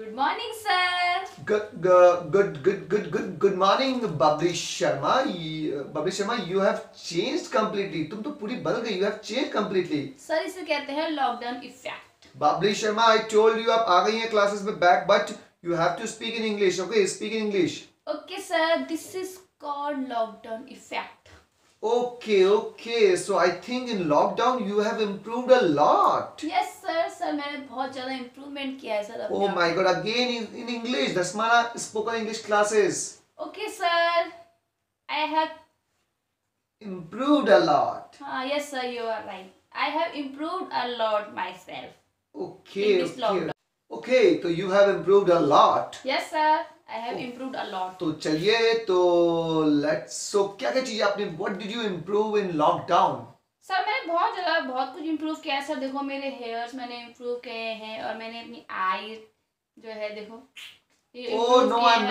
Good morning, sir. Good morning, Babli Sharma. Babli Sharma, you have changed completely. तुम तो पूरी बदल गई. You have changed completely. Sir इसे कहते हैं lockdown effect. Babli Sharma, I told you आप आ गई हैं classes में back, but you have to speak in English. Okay, speak in English. Okay, sir. This is called lockdown effect. Okay. So I think in lockdown you have improved a lot. Yes, sir. Sir मैंने बहुत ज़्यादा improvement किया है sir. Oh my God! Again in English. Dasmana spoken English classes. Okay, sir. I have improved a lot. Yes, sir. You are right. I have improved a lot myself. Okay. In this lockdown. Okay. So you have improved a lot. Yes, sir. I have improved a lot. तो चलिए तो let's क्या क्या चीजें आपने what did you improve in lockdown? Sir मैंने बहुत कुछ इम्प्रूव किया है सर. देखो मेरे हेयर्स मैंने इम्प्रूव किए हैं और मैंने अपनी आई जो है देखो. Oh no, I'm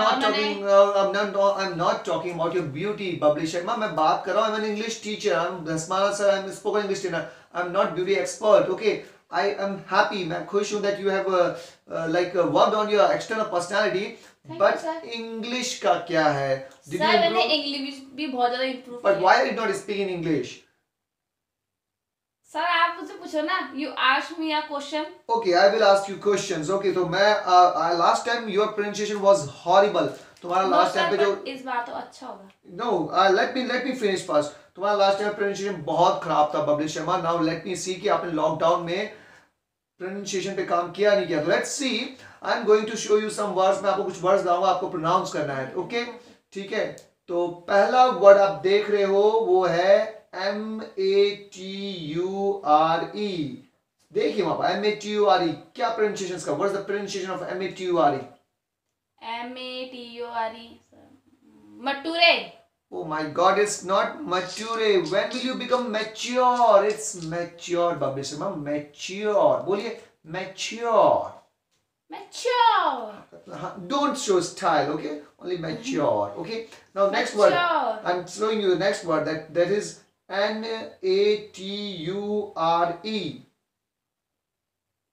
not talking about your beauty, Babli Sharma. मैं बात कर रहा हूँ. I'm an English teacher. I'm Dasmana sir. I'm a spoken English trainer. I'm not beauty expert. Okay. I am happy. मैं खुश हूँ that you have worked on your external personality. But English का क्या है? Did you improve? मैंने English भी बहुत ज़्यादा improve किया. But why did not speak in English? Sir आप मुझसे पूछो ना. You ask me a question. Okay, I will ask you questions. Okay, तो मैं last time your pronunciation was horrible. तुम्हारा last time पे जो इस बार तो अच्छा होगा. No, let me finish first. तुम्हारा last time pronunciation बहुत खराब था, Babli Sharma. Now let me see कि आपने lockdown में pronunciation पे काम किया नहीं किया. तो let's see. I'm going to show you some words. मैं आपको कुछ words दूंगा, आपको pronounce करना है. Okay, ठीक है. तो पहला word आप देख रहे हो वो है mature. देखिए वहां पर mature. क्या pronunciation इसका? What's the pronunciation of mature? mature. Oh my God, it's not mature. When will you become mature? It's mature, Babli Sharma. Mature. बोलिए mature. Mature. Don't show style, okay? Only mature, okay? Now next word. I'm showing you the next word. That is nature.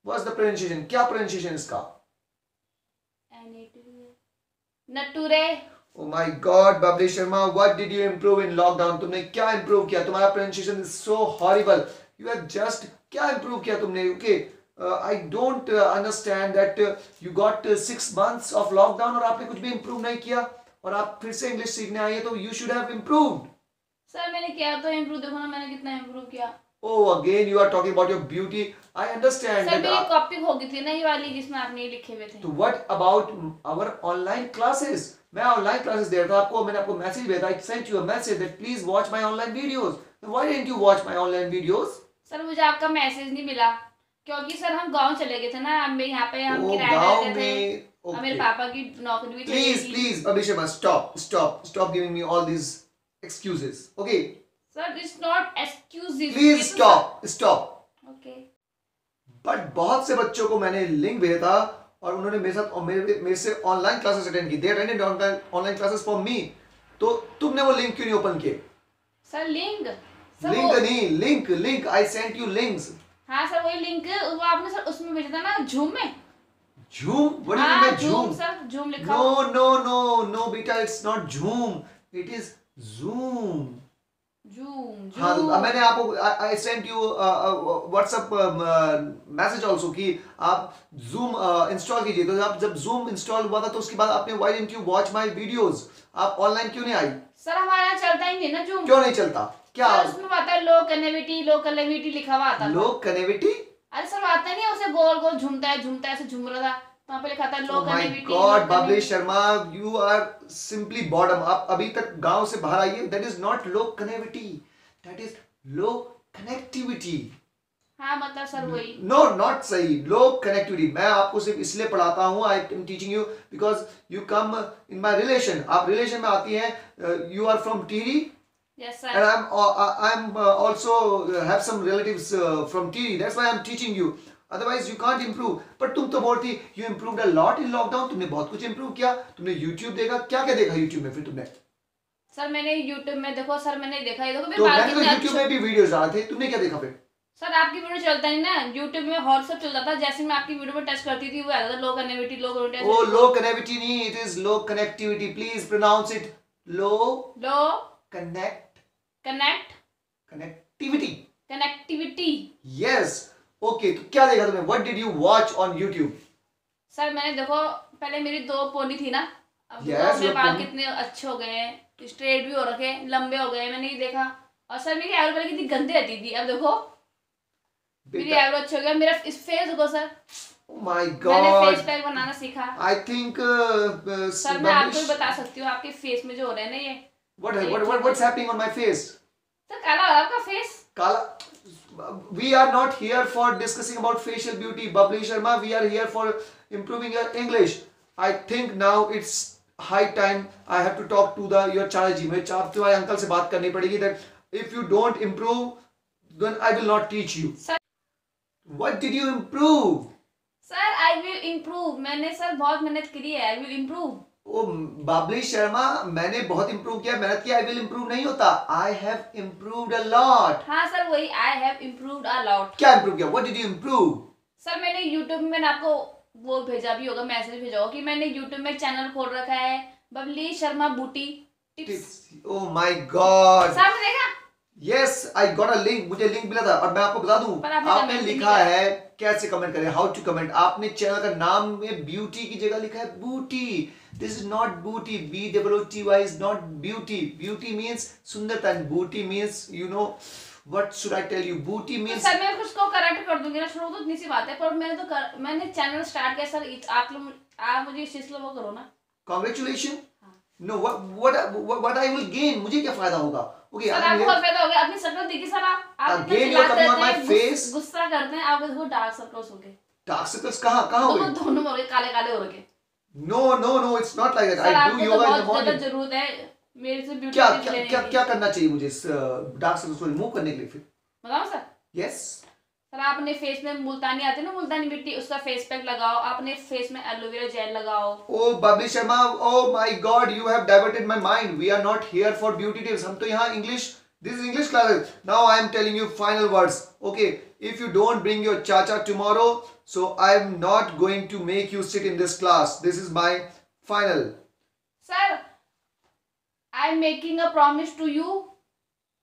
What's the pronunciation? क्या pronunciation इसका? nature. Oh my God, Babli Sharma, what did you improve in lockdown? तुमने क्या improve किया? तुम्हारा pronunciation is so horrible. You have just क्या improve किया तुमने? Okay. I don't understand that you got 6 months of lockdown और आपने कुछ भी improve नहीं किया और आप फिर से English सीखने आई हैं तो you should have improved. Sir मैंने किया तो improve. देखो ना मैंने कितना improve किया. Oh, again you are talking about your beauty. I understand. Sir मेरी कॉपी हो गई थी ना ये वाली जिसमें आपने ये लिखे हुए थे. तो what about our online classes? मैं online classes दे रहा था आपको. मैंने आपको message भेजा. I sent you a message that please watch my online videos. Why didn't you watch my online videos? Sir मुझे आपका मैसेज नहीं मिला क्योंकि सर हम गांव चले गए थे ना. हम यहाँ पे हम किराए रहते थे. और मेरे पापा की नौकरी भी चली गई. Please, Babli Sharma, stop giving me all these excuses. Okay. Sir, it's not excuses. Please stop. Okay. But बहुत से बच्चों को मैंने लिंक भेजा था और उन्होंने मेरे साथ मेरे से ऑनलाइन क्लासेस अटेंड की. They attended online classes for me. तो तुमने वो लिंक क्यों नहीं ओपन किए? सर लिंक नहीं, link I sent you links. हाँ सर वही लिंक वो आपने सर उसमें भेजा था ना Zoom में. Zoom? What do you mean by Zoom? Sir Zoom लिखा. No, beta, it's not Zoom. It is Zoom. हाँ मैंने आपको I sent you WhatsApp message also कि आप Zoom इंस्टॉल कीजिए. तो जब Zoom इंस्टॉल हुआ था तो उसके बाद आपने why didn't you watch my videos? आप ऑनलाइन क्यों नहीं आई? सर हमारे यहाँ चलता ही नहीं ना Zoom. क्यों नहीं चलता? क्या उसमें आता है लो कनेक्टिविटी लिखा हुआ आता है. लो कनेक्टिविटी? अरे सर आता नहीं उसे गोल झूमता है ऐसे झूम रहा था. वहाँ पे लिखा था low connectivity. Oh my God, Babli Sharma, you are simply bottom. आप अभी तक गांव से बाहर आइए. That is not low connectivity. That is low connectivity. हाँ मतलब सर वही. No, not सही. Low connectivity. मैं आपको सिर्फ इसलिए पढ़ाता हूँ. I am teaching you because you come in my relation. आप relation में आती हैं. You are from Tiri. Yes sir. And I'm also have some relatives from Tiri. That's why I'm teaching you. Otherwise you can't improve. पर तुम तो बोलती you improved a lot in lockdown. तुमने बहुत कुछ improve किया. तुमने YouTube देखा. क्या देखा YouTube में फिर तुमने? सर मैंने YouTube में देखो सर मैंने देखा ये देखो तो मैंने तो YouTube में भी वीडियोस डाले थे. तुमने क्या देखा फिर? सर आपकी वीडियो चलता नहीं ना, यूट्यूब में व्हाट्सएप चलता था, जैसे मैं आपकी वीडियो में टच करती थी वो आता था low connectivity low connectivity. Oh low connectivity नहीं, it is low connectivity, please pronounce it low low connect connect connectivity. Connectivity. Yes okay, तो क्या देखा तुमने, what did you watch on YouTube? Sir मैंने देखो पहले मेरी 2 पोनी थी ना, अब देखो Yes, मेरे your बाल pony. कितने अच्छे हो गए हैं, स्ट्रेट भी हो रखे, लंबे हो गए, मैंने ये देखा। और सर मेरी आईब्रो पहले कितनी गंदी रहती थी, अब देखो मेरी बेटा, आईब्रो अच्छी हो गया, मेरा इस फेस देखो सर, oh my मैंने फेस God, पैक बनाना सीखा। I think सर मैं आपको Bablish, भी बता सकती हूँ, आपके फेस में जो हो रहे हैं ना ये what's happening on my face? Sir काला हो रहा है आपका face. Kala, we are not here for discussing about facial beauty, Babli Sharma. We are here for improving your English. I think now it's high time I have to talk to your Charles ji. मुझे तुम्हारे uncle से बात करनी पड़ेगी that if you don't improve, then I will not teach you. Sir What did you improve? Sir I will improve, मैंने sir बहुत मेहनत करी है, आई विल इम्प्रूव। ओ बाबली शर्मा, मैंने बहुत इंप्रूव किया, मेहनत किया, आई विल इंप्रूव नहीं होता, I have improved a lot. हाँ सर वही, I have improved a lot. क्या इंप्रूव किया, what did you improve? Sir मैंने यूट्यूब में, मैंने आपको वो भेजा भी होगा, मैसेज भेजा होगा कि मैंने यूट्यूब में चैनल खोल रखा है, बबली शर्मा बूटी tips. Oh my God, sir आपने देखा? Yes I got a link, मुझे लिंक मिला था। और मैं आपको बता दूं, पर आपने आपने comment नहीं लिखा किया। है कैसे कमेंट करें, हाउ टू कमेंट। आपने चैनल का नाम में ब्यूटी की जगह लिखा है booty. This is not booty, BOOTY is not beauty. Beauty means सुंदरता and booty means you know what should I tell you, booty तो मींस। सर मैं उसको करेक्ट कर दूंगी ना, छोड़ो तो इतनी सी बात है, पर मैंने चैनल स्टार्ट किया सर, आप मुझे इस चीज को वो करो ना। Congratulation. Know what I will gain, मुझे क्या फायदा होगा? ओके सर आपको बहुत फायदा हो गया, अपनी शक्ल देखिए सर, आप इतना Again, you're चिल्लाते coming on my रहते हैं, face. गुस्सा करते हैं, आपको देखो डार्क सर्कल्स हो गए, डार्क सर्कल्स कहाँ कहाँ हो दोनों गए? दोनों हो गए, काले काले हो गए। No it's not like that, sir I do आपको तो योगा इन द बहुत ज्यादा मॉर्निंग। जरूरत है मेरे से ब्यूटी क्या टिप्स क्या लेने क्या की। क्या करना चाहिए मुझे इस डार्क सर्कल्स को रिमूव करने के लिए फिर? बताओ सर। यस सर आप अपने फेस में मुल्तानी आते हैं ना, मुल्तानी मिट्टी, उसका फेस पैक लगाओ, अपने फेस में एलोवेरा जेल लगाओ। Oh Babli Sharma, oh my God, you have diverted my mind. We are not here for beauty tips, हम तो यहाँ English, this is English classes. Now I am telling you final words, okay? If you don't bring your chacha tomorrow, so I am not going to make you sit in this class. This is my final. Sir, I am making a promise to you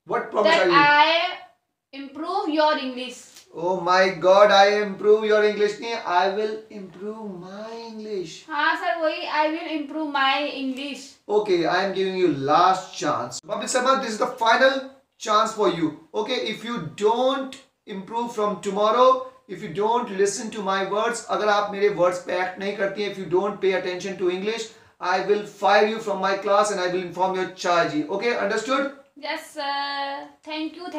What promise that are you? I improve your English. Oh my God, I improve your English. नहीं, I will improve my English. हाँ sir वही, I will improve my English. Okay, I am giving you last chance. Babli Sharma, this is the final chance for you. Okay, if you don't improve from tomorrow, if you don't listen to my words, अगर आप मेरे words पे act नहीं करती हैं, if you don't pay attention to English, I will fire you from my class and I will inform your charge. Okay, understood? Yes sir. Thank you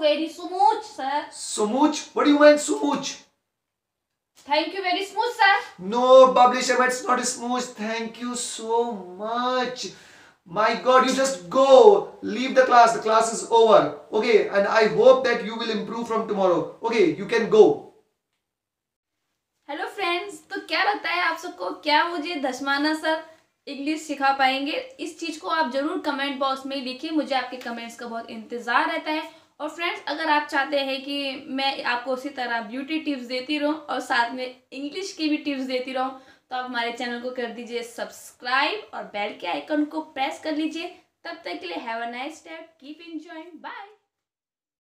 very so much sir. Smooch? What do you mean smooch? Thank you very much sir. No, Babli Sharma, it's not smooch. Thank you so much. My God, you just go. Leave the class. The class is over. Okay, and I hope that you will improve from tomorrow. Okay, you can go. Hello friends, तो क्या लगता है आप सबको, क्या मुझे Dhasmana sir English सिखा पाएंगे? इस चीज़ को आप जरूर कमेंट बॉक्स में लिखिए, मुझे आपके कमेंट्स का बहुत इंतज़ार रहता है। और फ्रेंड्स, अगर आप चाहते हैं कि मैं आपको उसी तरह ब्यूटी टिप्स देती रहूं और साथ में इंग्लिश की भी टिप्स देती रहूं, तो आप हमारे चैनल को कर दीजिए सब्सक्राइब और बेल के आइकन को प्रेस कर लीजिए। तब तक के लिए have a nice day, keep enjoying, bye.